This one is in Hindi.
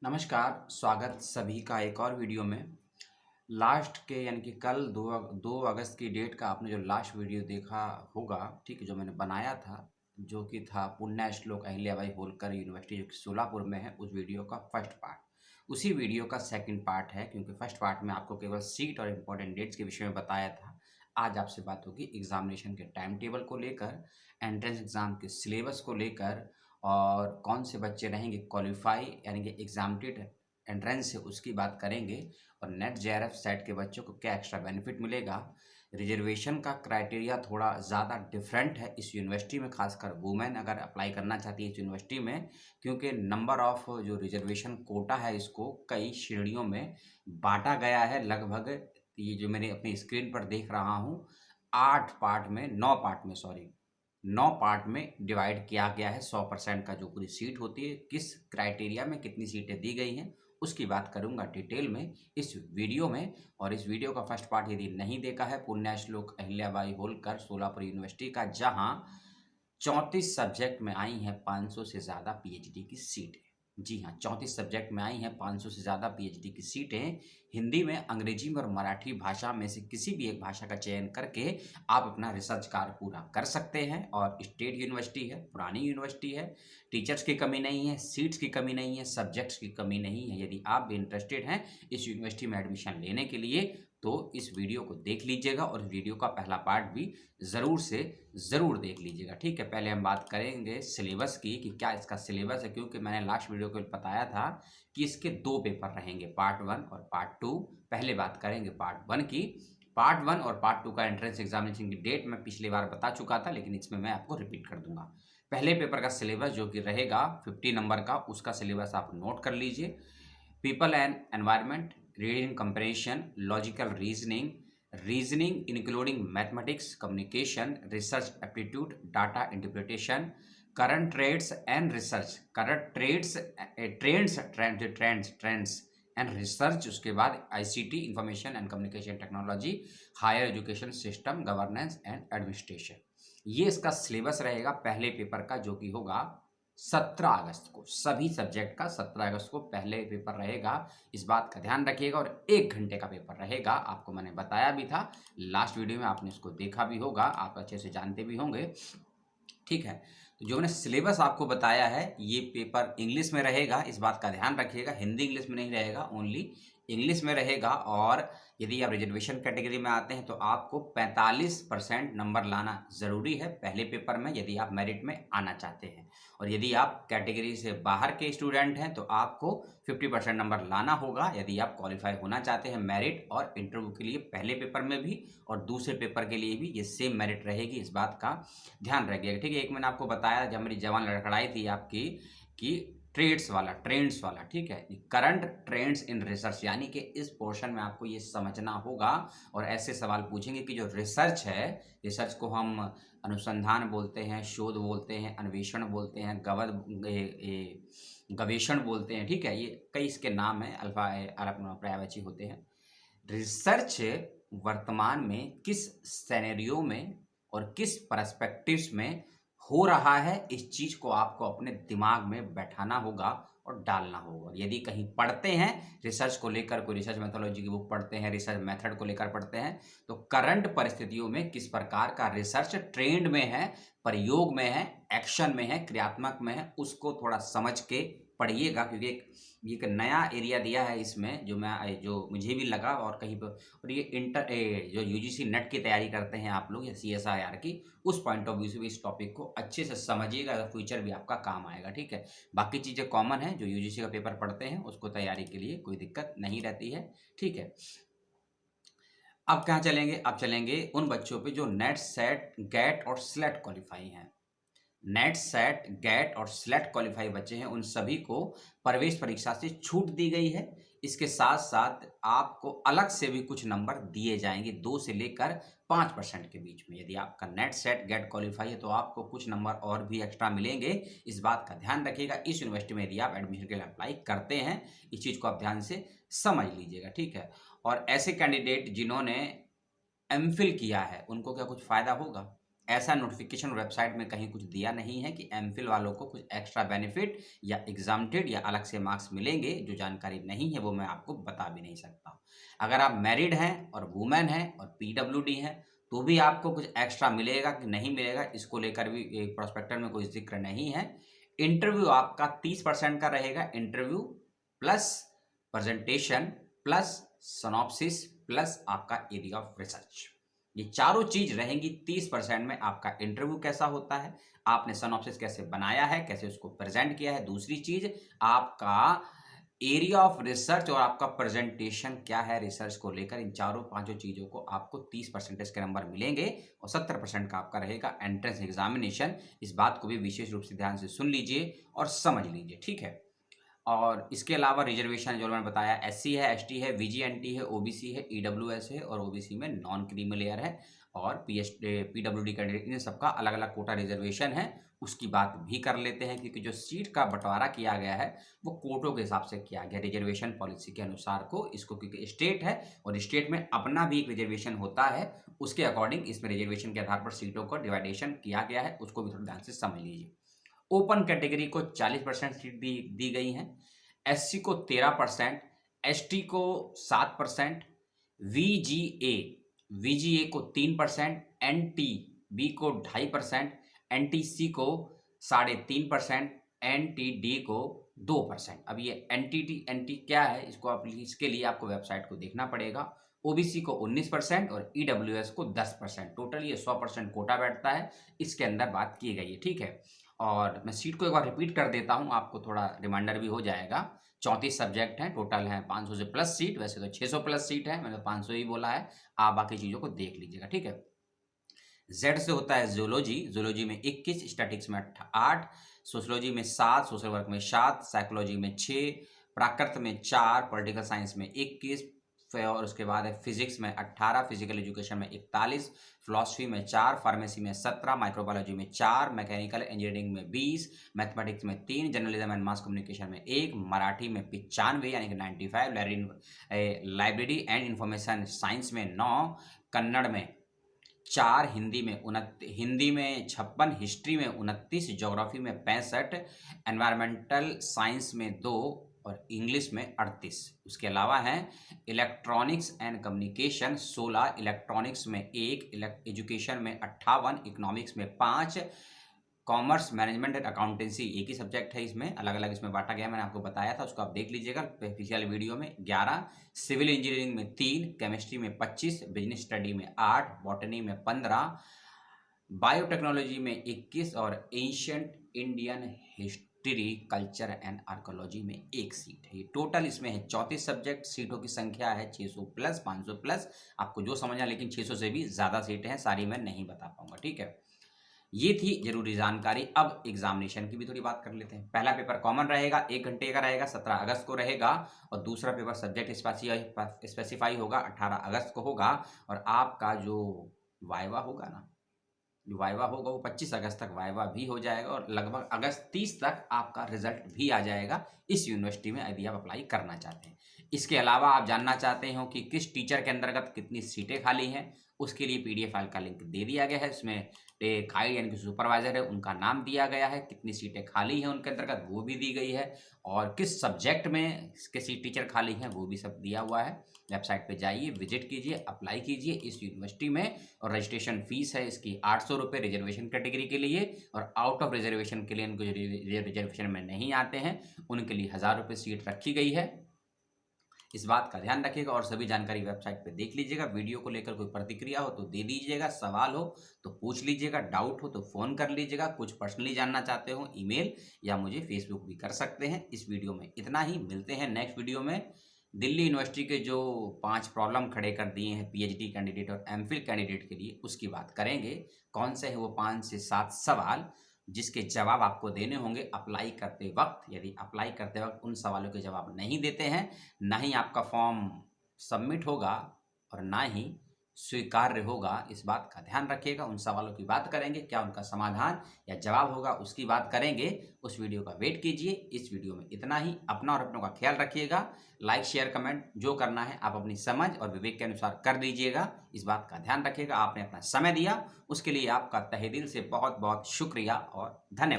नमस्कार, स्वागत सभी का एक और वीडियो में। लास्ट के यानी कि कल 2 अगस्त की डेट का आपने जो लास्ट वीडियो देखा होगा, ठीक है, जो मैंने बनाया था, जो कि था पुण्य श्लोक अहिल्याबाई होलकर यूनिवर्सिटी जो कि सोलापुर में है, उस वीडियो का फर्स्ट पार्ट। उसी वीडियो का सेकंड पार्ट है, क्योंकि फर्स्ट पार्ट में आपको केवल सीट और इम्पोर्टेंट डेट्स के विषय में बताया था। आज आपसे बात होगी एग्जामिनेशन के टाइम टेबल को लेकर, एंट्रेंस एग्जाम के सिलेबस को लेकर, और कौन से बच्चे रहेंगे क्वालिफाई यानी कि एग्जामिनेटेड एंट्रेंस से, उसकी बात करेंगे। और नेट जेआरएफ सेट के बच्चों को क्या एक्स्ट्रा बेनिफिट मिलेगा। रिजर्वेशन का क्राइटेरिया थोड़ा ज़्यादा डिफरेंट है इस यूनिवर्सिटी में, खासकर वुमेन अगर अप्लाई करना चाहती है इस यूनिवर्सिटी में, क्योंकि नंबर ऑफ जो रिजर्वेशन कोटा है इसको कई श्रेणियों में बांटा गया है। लगभग ये जो मैंने अपनी स्क्रीन पर देख रहा हूँ, 9 पार्ट में डिवाइड किया गया है। 100% का जो पूरी सीट होती है, किस क्राइटेरिया में कितनी सीटें दी गई हैं, उसकी बात करूंगा डिटेल में इस वीडियो में। और इस वीडियो का फर्स्ट पार्ट यदि नहीं देखा है, पुण्य श्लोक अहिल्याबाई होलकर सोलापुर यूनिवर्सिटी का, जहां 34 सब्जेक्ट में आई हैं 500 से ज़्यादा पीएचडी की सीटें। जी हाँ, 34 सब्जेक्ट में आई हैं 500 से ज़्यादा पीएचडी की सीटें। हिंदी में, अंग्रेजी में और मराठी भाषा में से किसी भी एक भाषा का चयन करके आप अपना रिसर्च कार्य पूरा कर सकते हैं। और स्टेट यूनिवर्सिटी है, पुरानी यूनिवर्सिटी है, टीचर्स की कमी नहीं है, सीट्स की कमी नहीं है, सब्जेक्ट्स की कमी नहीं है। यदि आप भी इंटरेस्टेड हैं इस यूनिवर्सिटी में एडमिशन लेने के लिए, तो इस वीडियो को देख लीजिएगा और वीडियो का पहला पार्ट भी ज़रूर से ज़रूर देख लीजिएगा। ठीक है, पहले हम बात करेंगे सिलेबस की कि क्या इसका सिलेबस है, क्योंकि मैंने लास्ट वीडियो को बताया था कि इसके 2 पेपर रहेंगे, पार्ट 1 और पार्ट 2। पहले बात करेंगे पार्ट 1 की। पार्ट 1 और पार्ट 2 का एंट्रेंस एग्जामिनेशन की डेट मैं पिछली बार बता चुका था, लेकिन इसमें मैं आपको रिपीट कर दूंगा। पहले पेपर का सिलेबस जो कि रहेगा 50 नंबर का, उसका सिलेबस आप नोट कर लीजिए। People and environment, reading comprehension, logical reasoning including mathematics, communication, research aptitude, data interpretation, current trades and research, current trades, trends and research. उसके बाद ICT, information and communication technology, higher education system, governance and administration. ये इसका सिलेबस रहेगा पहले पेपर का, जो कि होगा 17 अगस्त को। सभी सब्जेक्ट का 17 अगस्त को पहले पेपर रहेगा, इस बात का ध्यान रखिएगा। और 1 घंटे का पेपर रहेगा, आपको मैंने बताया भी था लास्ट वीडियो में, आपने इसको देखा भी होगा, आप अच्छे से जानते भी होंगे। ठीक है, तो जो मैंने सिलेबस आपको बताया है, ये पेपर इंग्लिश में रहेगा, इस बात का ध्यान रखिएगा। हिंदी इंग्लिश में नहीं रहेगा, ओनली इंग्लिश में रहेगा। और यदि आप रिजर्वेशन कैटेगरी में आते हैं तो आपको 45% नंबर लाना ज़रूरी है पहले पेपर में, यदि आप मेरिट में आना चाहते हैं। और यदि आप कैटेगरी से बाहर के स्टूडेंट हैं तो आपको 50% नंबर लाना होगा, यदि आप क्वालिफाई होना चाहते हैं मेरिट और इंटरव्यू के लिए। पहले पेपर में भी और दूसरे पेपर के लिए भी ये सेम मेरिट रहेगी, इस बात का ध्यान रखिएगा। ठीक है, एक मैंने आपको बताया जब मेरी जवान लड़खड़ाई थी आपकी, कि ट्रेड्स वाला, ठीक है, करंट ट्रेंड्स इन रिसर्च, यानी कि इस पोर्शन में आपको ये समझना होगा। और ऐसे सवाल पूछेंगे कि जो रिसर्च है, रिसर्च को हम अनुसंधान बोलते हैं, शोध बोलते हैं, अन्वेषण बोलते हैं, गवेषण बोलते हैं। ठीक है, ये कई इसके नाम हैं, अल्फा पर्यायवाची होते हैं। रिसर्च वर्तमान में किस सेनेरियो में और किस पर्सपेक्टिव्स में हो रहा है, इस चीज को आपको अपने दिमाग में बैठाना होगा और डालना होगा। यदि कहीं पढ़ते हैं रिसर्च को लेकर, कोई रिसर्च मेथोलॉजी की बुक पढ़ते हैं, रिसर्च मेथड को लेकर पढ़ते हैं, तो करंट परिस्थितियों में किस प्रकार का रिसर्च ट्रेंड में है, प्रयोग में है, एक्शन में है, क्रियात्मक में है, उसको थोड़ा समझ के पढ़िएगा। क्योंकि एक नया एरिया दिया है इसमें, जो मुझे भी लगा और कहीं पर। और ये जो यूजीसी नेट की तैयारी करते हैं आप लोग, या सीएसआईआर की, उस पॉइंट ऑफ व्यू से भी इस टॉपिक को अच्छे से समझिएगा, फ्यूचर भी आपका काम आएगा। ठीक है, बाकी चीज़ें कॉमन है, जो यूजीसी का पेपर पढ़ते हैं उसको तैयारी के लिए कोई दिक्कत नहीं रहती है। ठीक है, अब कहाँ चलेंगे, अब चलेंगे उन बच्चों पे जो नेट, सेट, गेट और स्लेट क्वालिफाई हैं। नेट, सेट, गेट और स्लेट क्वालिफाई बच्चे हैं, उन सभी को प्रवेश परीक्षा से छूट दी गई है। इसके साथ साथ आपको अलग से भी कुछ नंबर दिए जाएंगे, 2 से लेकर 5% के बीच में। यदि आपका नेट, सेट, गेट क्वालिफाई है तो आपको कुछ नंबर और भी एक्स्ट्रा मिलेंगे, इस बात का ध्यान रखिएगा। इस यूनिवर्सिटी में यदि आप एडमिशन के लिए अप्लाई करते हैं, इस चीज़ को आप ध्यान से समझ लीजिएगा। ठीक है, और ऐसे कैंडिडेट जिन्होंने एमफिल किया है, उनको क्या कुछ फ़ायदा होगा? ऐसा नोटिफिकेशन वेबसाइट में कहीं कुछ दिया नहीं है कि एमफिल वालों को कुछ एक्स्ट्रा बेनिफिट या एग्जाम्प्टेड या अलग से मार्क्स मिलेंगे। जो जानकारी नहीं है वो मैं आपको बता भी नहीं सकता। अगर आप मैरिड हैं और वुमेन हैं और पीडब्ल्यूडी हैं तो भी आपको कुछ एक्स्ट्रा मिलेगा कि नहीं मिलेगा, इसको लेकर भी प्रोस्पेक्टर में कोई जिक्र नहीं है। इंटरव्यू आपका 30% का रहेगा। Interview plus presentation plus synopsis plus आपका एरिया ऑफ रिसर्च, ये चारों चीज रहेंगी 30% में। आपका इंटरव्यू कैसा होता है, आपने सिनॉप्सिस कैसे बनाया है, कैसे उसको प्रेजेंट किया है। दूसरी चीज आपका एरिया ऑफ रिसर्च और आपका प्रेजेंटेशन क्या है रिसर्च को लेकर। इन चारों पांचों चीजों को आपको 30% के नंबर मिलेंगे और 70% का आपका रहेगा एंट्रेंस एग्जामिनेशन। इस बात को भी विशेष रूप से ध्यान से सुन लीजिए और समझ लीजिए, ठीक है। और इसके अलावा रिजर्वेशन जो मैंने बताया, एससी है, एसटी है, वीजीएनटी है, ओबीसी है, ईडब्ल्यूएस है और ओबीसी में नॉन क्रीमी लेयर है और पीडब्ल्यूडी कैंडिडेट, इन सबका अलग अलग कोटा रिजर्वेशन है। उसकी बात भी कर लेते हैं क्योंकि जो सीट का बंटवारा किया गया है वो कोटों के हिसाब से किया गया, रिजर्वेशन पॉलिसी के अनुसार को इसको, क्योंकि स्टेट है और स्टेट में अपना भी एक रिजर्वेशन होता है, उसके अकॉर्डिंग इसमें रिजर्वेशन के आधार पर सीटों का डिवाइडेशन किया गया है। उसको भी थोड़ा ध्यान से समझ लीजिए। ओपन कैटेगरी को 40% सीट दी गई है, एससी को 13%, एसटी को 7%, वीजीए को 3%, एनटीबी को 2.5%, एनटीसी को 3.5%, एनटीडी को 2%। अब ये एनटी क्या है, इसके लिए आपको वेबसाइट को देखना पड़ेगा। ओबीसी को 19% और ईडब्ल्यूएस को 10%। टोटल ये 100% कोटा बैठता है, इसके अंदर बात की गई है, ठीक है। और मैं सीट को एक बार रिपीट कर देता हूँ, आपको थोड़ा रिमाइंडर भी हो जाएगा। 34 सब्जेक्ट हैं, टोटल हैं 500 से प्लस सीट, वैसे तो 600 प्लस सीट है, मैंने 500 ही बोला है। आप बाकी चीज़ों को देख लीजिएगा, ठीक है। जेड से होता है जूलॉजी में 21, स्टैटिक्स में 8, सोशलॉजी में 7, सोशल वर्क में 7, साइकोलॉजी में 6, प्राकृत में 4, पॉलिटिकल साइंस में 21 और उसके बाद है फिजिक्स में 18, फिजिकल एजुकेशन में 41, फिलॉसफी में 4, फार्मेसी में 17, माइक्रोबायोलॉजी में 4, मैकेनिकल इंजीनियरिंग में 20, मैथमेटिक्स में 3, जर्नलिज्म एंड मास कम्युनिकेशन में 1, मराठी में 95 यानी कि 95, लाइब्रेरी एंड इंफॉर्मेशन साइंस में 9, कन्नड़ में 4, हिंदी में 56, हिस्ट्री में 29, ज्योग्राफी में 65, एनवायरमेंटल साइंस में 2 और इंग्लिश में 38। उसके अलावा है इलेक्ट्रॉनिक्स एंड कम्युनिकेशन 16, इलेक्ट्रॉनिक्स में 1, एजुकेशन में 58, इकोनॉमिक्स में 5, कॉमर्स मैनेजमेंट एंड अकाउंटेंसी एक ही सब्जेक्ट है, इसमें अलग अलग इसमें बांटा गया, मैंने आपको बताया था, उसको आप देख लीजिएगा पिछले वीडियो में। 11, सिविल इंजीनियरिंग में 3, केमिस्ट्री में 25, बिजनेस स्टडी में 8, बॉटनी में 15, बायोटेक्नोलॉजी में 21 और ancient Indian history culture and archaeology में 1 सीट है। ये टोटल इसमें है 34 सब्जेक्ट, सीटों की संख्या है 600 प्लस 500 प्लस, आपको जो समझना, लेकिन 600 से भी ज़्यादा सीटें हैं, सारी मैं नहीं बता पाऊंगा, ठीक है। ये थी जरूरी जानकारी। अब एग्जामिनेशन की भी थोड़ी बात कर लेते हैं। पहला पेपर कॉमन रहेगा, 1 घंटे का रहेगा, 17 अगस्त को रहेगा और दूसरा पेपर सब्जेक्ट स्पेसिफाई होगा, 18 अगस्त को होगा। और आपका जो वाइवा होगा ना, जो वाइवा होगा वो 25 अगस्त तक वाइवा भी हो जाएगा और लगभग अगस्त 30 तक आपका रिजल्ट भी आ जाएगा इस यूनिवर्सिटी में, यदि आप अप्लाई करना चाहते हैं। इसके अलावा आप जानना चाहते हो कि किस टीचर के अंतर्गत कितनी सीटें खाली हैं, उसके लिए पीडीएफ फाइल का लिंक दे दिया गया है। इसमें खाई यानी कि सुपरवाइजर है उनका नाम दिया गया है, कितनी सीटें खाली हैं उनके अंतर्गत वो भी दी गई है, और किस सब्जेक्ट में किसी टीचर खाली हैं वो भी सब दिया हुआ है। वेबसाइट पे जाइए, विजिट कीजिए, अप्लाई कीजिए इस यूनिवर्सिटी में। और रजिस्ट्रेशन फीस है इसकी 800 रुपये रिजर्वेशन कैटेगरी के लिए, और आउट ऑफ रिजर्वेशन के लिए, उनको जो रिजर्वेशन में नहीं आते हैं उनके लिए 1000 रुपये सीट रखी गई है। इस बात का ध्यान रखिएगा और सभी जानकारी वेबसाइट पे देख लीजिएगा। वीडियो को लेकर कोई प्रतिक्रिया हो तो दे दीजिएगा, सवाल हो तो पूछ लीजिएगा, डाउट हो तो फ़ोन कर लीजिएगा, कुछ पर्सनली जानना चाहते हो ईमेल या मुझे फेसबुक भी कर सकते हैं। इस वीडियो में इतना ही, मिलते हैं नेक्स्ट वीडियो में। दिल्ली यूनिवर्सिटी के जो 5 प्रॉब्लम खड़े कर दिए हैं पीएचडी कैंडिडेट और एमफिल कैंडिडेट के लिए, उसकी बात करेंगे। कौन से हैं वो 5 से 7 सवाल जिसके जवाब आपको देने होंगे अप्लाई करते वक्त। यदि अप्लाई करते वक्त उन सवालों के जवाब नहीं देते हैं, ना ही आपका फॉर्म सबमिट होगा और ना ही स्वीकार्य होगा, इस बात का ध्यान रखिएगा। उन सवालों की बात करेंगे, क्या उनका समाधान या जवाब होगा उसकी बात करेंगे। उस वीडियो का वेट कीजिए। इस वीडियो में इतना ही। अपना और अपनों का ख्याल रखिएगा। लाइक शेयर कमेंट जो करना है आप अपनी समझ और विवेक के अनुसार कर दीजिएगा। इस बात का ध्यान रखिएगा। आपने अपना समय दिया उसके लिए आपका तहे दिल से बहुत बहुत शुक्रिया और धन्यवाद।